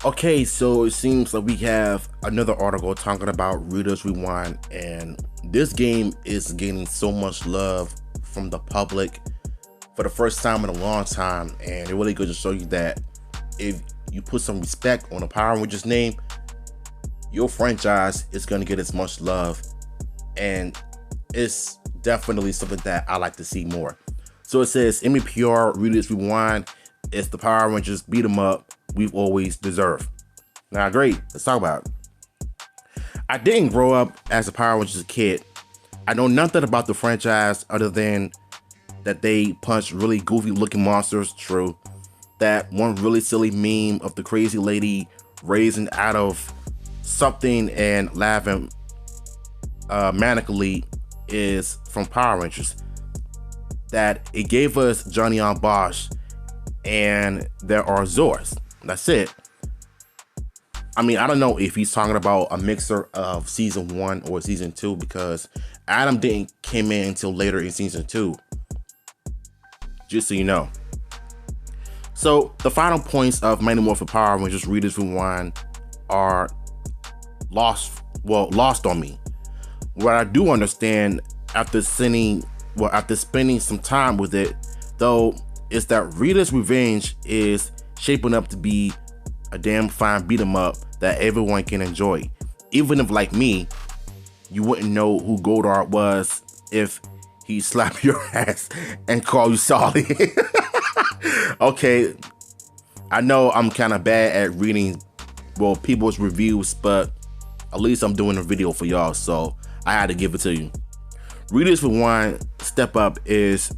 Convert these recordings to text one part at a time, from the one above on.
Okay, so it seems like we have another article talking about Rita's Rewind, and this game is gaining so much love from the public for the first time in a long time, and it really goes to show you that if you put some respect on the Power Rangers name, your franchise is going to get as much love, and it's definitely something that I like to see more. So it says, MEPR Rita's Rewind is the Power Rangers beat 'em up we've always deserved. Now, great, let's talk about it. I didn't grow up as a Power Rangers kid. I know nothing about the franchise other than that they punch really goofy looking monsters, true. That one really silly meme of the crazy lady raising out of something and laughing manically is from Power Rangers. That it gave us Johnny on Bosch and there are Zors. That's it. I mean, I don't know if he's talking about a mixer of season 1 or season 2 because Adam didn't came in until later in season 2. Just so you know. So the final points of Mighty Morphin Power Rangers Readers Rewind are lost on me. What I do understand after spending some time with it, though, is that Rita's Revenge is shaping up to be a damn fine beat 'em up that everyone can enjoy. Even if, like me, you wouldn't know who Goldar was if he slapped your ass and called you sorry. Okay, I know I'm kind of bad at reading, people's reviews, but at least I'm doing a video for y'all, so I had to give it to you. Readers Rewind Step Up is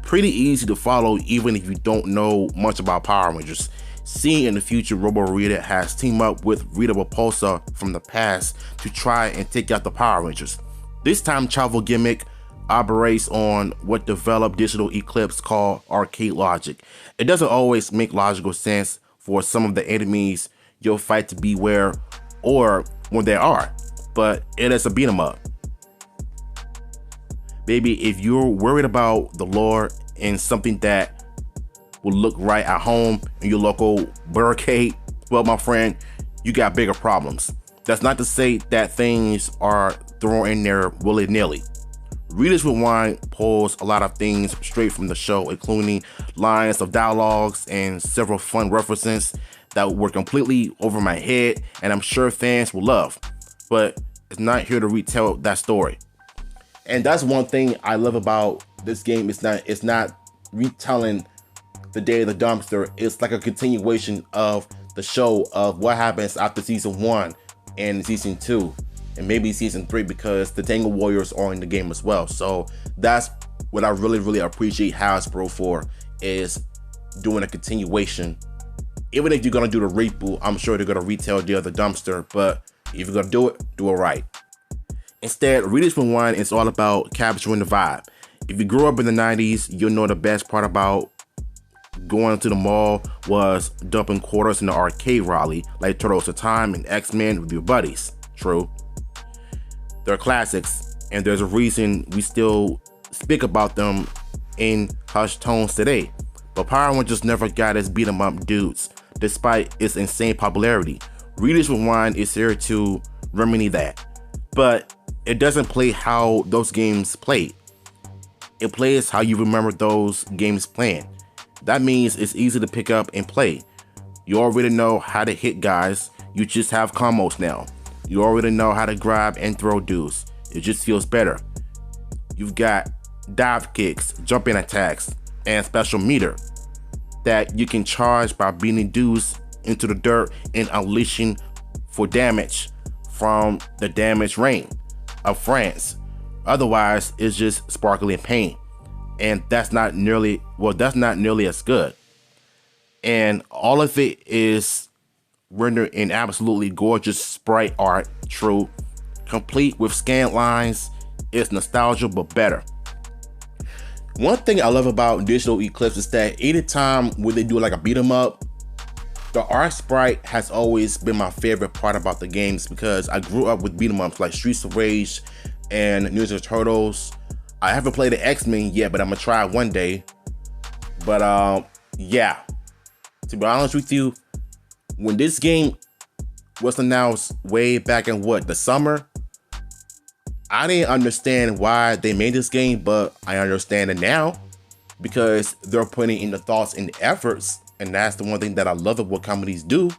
pretty easy to follow even if you don't know much about Power Rangers. Seeing in the future Robo Rita has teamed up with Rita Repulsa from the past to try and take out the Power Rangers. This time travel gimmick operates on what developed Digital Eclipse called arcade logic. It doesn't always make logical sense for some of the enemies you'll fight to beware or when they are, but it is a beat 'em up. Baby, if you're worried about the lore and something that will look right at home in your local barricade, well, my friend, you got bigger problems. That's not to say that things are thrown in there willy-nilly. Readers Rewind pulls a lot of things straight from the show, including lines of dialogues and several fun references that were completely over my head and I'm sure fans will love, but it's not here to retell that story. And that's one thing I love about this game. It's not retelling the Day of the Dumpster. It's like a continuation of the show of what happens after season 1 and season 2 and maybe season 3 because the Tangle Warriors are in the game as well. So that's what I really appreciate Hasbro for, is doing a continuation. Even if you're gonna do the reboot, I'm sure they're gonna retell Day of the Dumpster, but if you're gonna do it right. Instead, Readers Rewind is all about capturing the vibe. If you grew up in the 90s, you'll know the best part about going to the mall was dumping quarters in the arcade rally like Turtles of Time and X-Men with your buddies. True. They're classics, and there's a reason we still speak about them in hushed tones today. But Power Rangers never got its beat 'em up dudes, despite its insane popularity. Readers Rewind is here to remedy that. But it doesn't play how those games played. It plays how you remember those games playing. That means it's easy to pick up and play. You already know how to hit guys, you just have combos now. You already know how to grab and throw dudes. It just feels better. You've got dive kicks, jumping attacks, and special meter that you can charge by beating dudes into the dirt and unleashing for damage from the damage rain of France. Otherwise, it's just sparkling paint, and that's not nearly as good. And all of it is rendered in absolutely gorgeous sprite art, true, complete with scanned lines. It's nostalgia, but better. One thing I love about Digital Eclipse is that anytime when they do like a beat 'em up, the art sprite has always been my favorite part about the games because I grew up with beat 'em ups like Streets of Rage and Ninja Turtles. I haven't played the X-Men yet, but I'm gonna try it one day. But yeah, to be honest with you, When this game was announced way back in the summer, I didn't understand why they made this game, but I understand it now because they're putting in the thoughts and the efforts, and that's the one thing that I love of what companies do.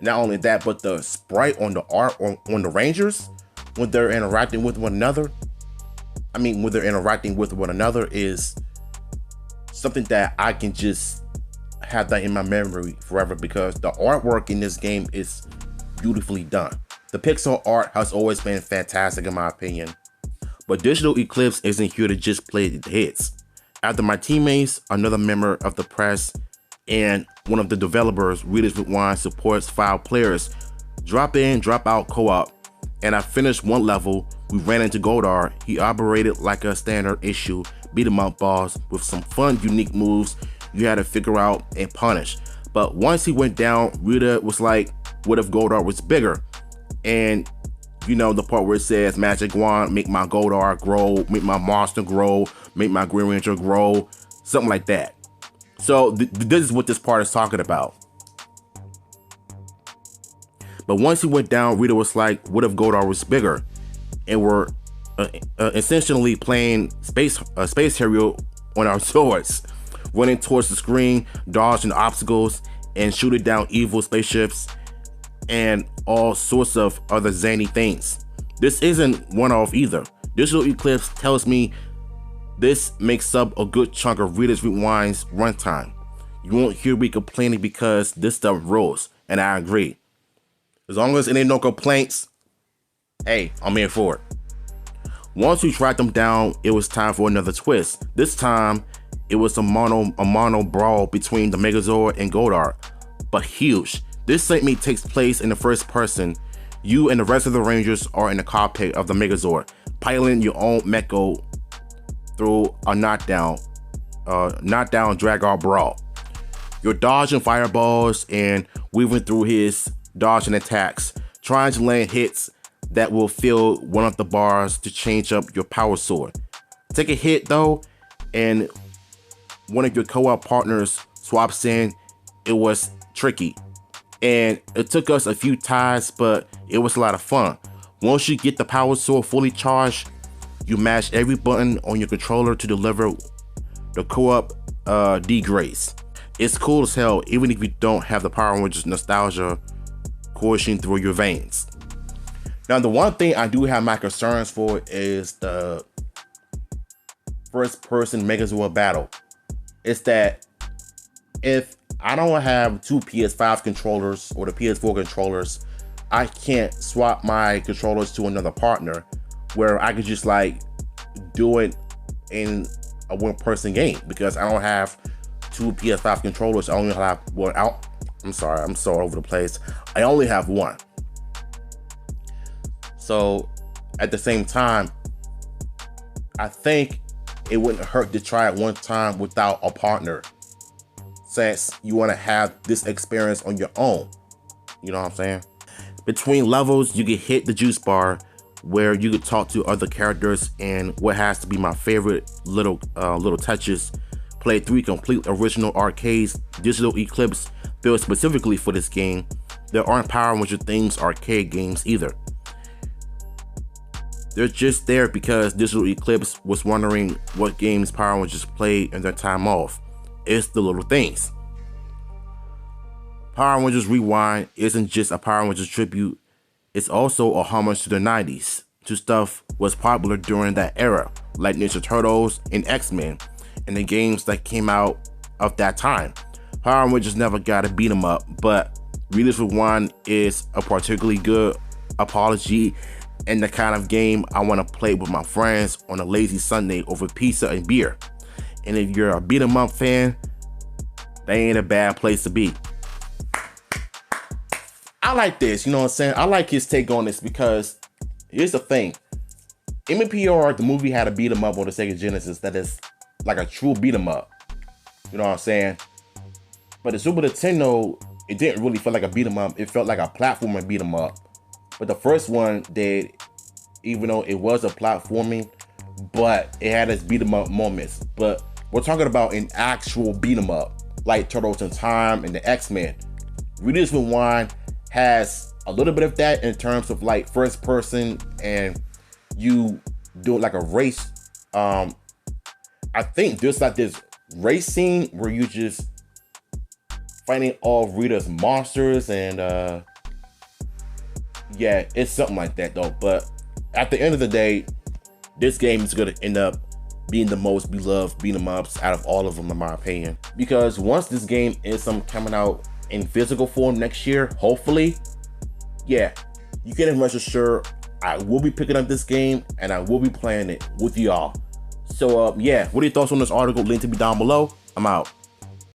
Not only that, but the sprite on the art on the Rangers when they're interacting with one another. When they're interacting with one another is something that I can just have that in my memory forever because the artwork in this game is beautifully done. The pixel art has always been fantastic in my opinion. But Digital Eclipse isn't here to just play the hits. After my teammates, another member of the press, and one of the developers, Rita's Rewind, supports 5 players, drop in, drop out co-op, and I finished one level. We ran into Goldar. He operated like a standard issue beat 'em up boss with some fun, unique moves you had to figure out and punish. But once he went down, Rita was like, what if Goldar was bigger? And you know the part where it says magic wand, make my Goldar grow, make my monster grow, make my Green Ranger grow, something like that. So this is what this part is talking about. But once he went down, Rita was like, what if Goldar was bigger? And we're essentially playing Space Harrier on our swords, running towards the screen, dodging obstacles, and shooting down evil spaceships, and all sorts of other zany things. This isn't one-off either. Digital Eclipse tells me this makes up a good chunk of Rita's Rewind's runtime. You won't hear me complaining because this stuff rules, and I agree. As long as it ain't no complaints, hey, I'm here for it. Once we tracked them down, it was time for another twist. This time, it was a mono brawl between the Megazord and Goldar, but huge. This segment takes place in the first person. You and the rest of the Rangers are in the cockpit of the Megazord, piloting your own mecha through a knockdown drag-out brawl. You're dodging fireballs and weaving through his dodging attacks, trying to land hits that will fill one of the bars to change up your power sword. Take a hit though, and one of your co-op partners swaps in. It was tricky, and it took us a few ties, but it was a lot of fun. Once you get the power sword fully charged, you mash every button on your controller to deliver the co-op D-Grace. It's cool as hell, even if you don't have the Power Rangers nostalgia coursing through your veins. Now, the one thing I do have my concerns for is the first-person Megazord battle. It's that if I don't have 2 PS5 controllers or the PS4 controllers, I can't swap my controllers to another partner where I could just like do it in a one-person game because I don't have 2 PS5 controllers. I only have I'm sorry, I'm so over the place. I only have one. So at the same time, I think it wouldn't hurt to try it one time without a partner, since you want to have this experience on your own. You know what I'm saying? Between levels, you can hit the juice bar where you could talk to other characters, and what has to be my favorite little touches, play 3 complete original arcades. Digital Eclipse built specifically for this game. There aren't Power Ranger themed arcade games either. They're just there because Digital Eclipse was wondering what games Power Rangers played in their time off. It's the little things. Power Rangers Rewind isn't just a Power Rangers tribute, it's also a homage to the 90s, to stuff was popular during that era, like Ninja Turtles and X-Men, and the games that came out of that time. Power Rangers never got to beat 'em up, but Rita's Rewind is a particularly good apology and the kind of game I want to play with my friends on a lazy Sunday over pizza and beer. And if you're a beat 'em up fan, that ain't a bad place to be. I like this, you know what I'm saying? I like his take on this because here's the thing. MPR, the movie, had a beat 'em up on the Sega Genesis that is like a true beat 'em up. You know what I'm saying? But the Super Nintendo, it didn't really feel like a beat 'em up. It felt like a platformer beat 'em up. But the first one did, even though it was a platforming, but it had its beat 'em up moments. But we're talking about an actual beat 'em up, like Turtles in Time and the X-Men. Rita's Rewind has a little bit of that in terms of like first person and you do like a race. I think there's like this race scene where you just fighting all of Rita's monsters and yeah, it's something like that though. But at the end of the day, this game is gonna end up being the most beloved beat 'em ups out of all of them, in my opinion. Because once this game is coming out in physical form next year, hopefully, yeah, you can rest assured I will be picking up this game and I will be playing it with y'all. So yeah, what are your thoughts on this article? Link to be down below. I'm out.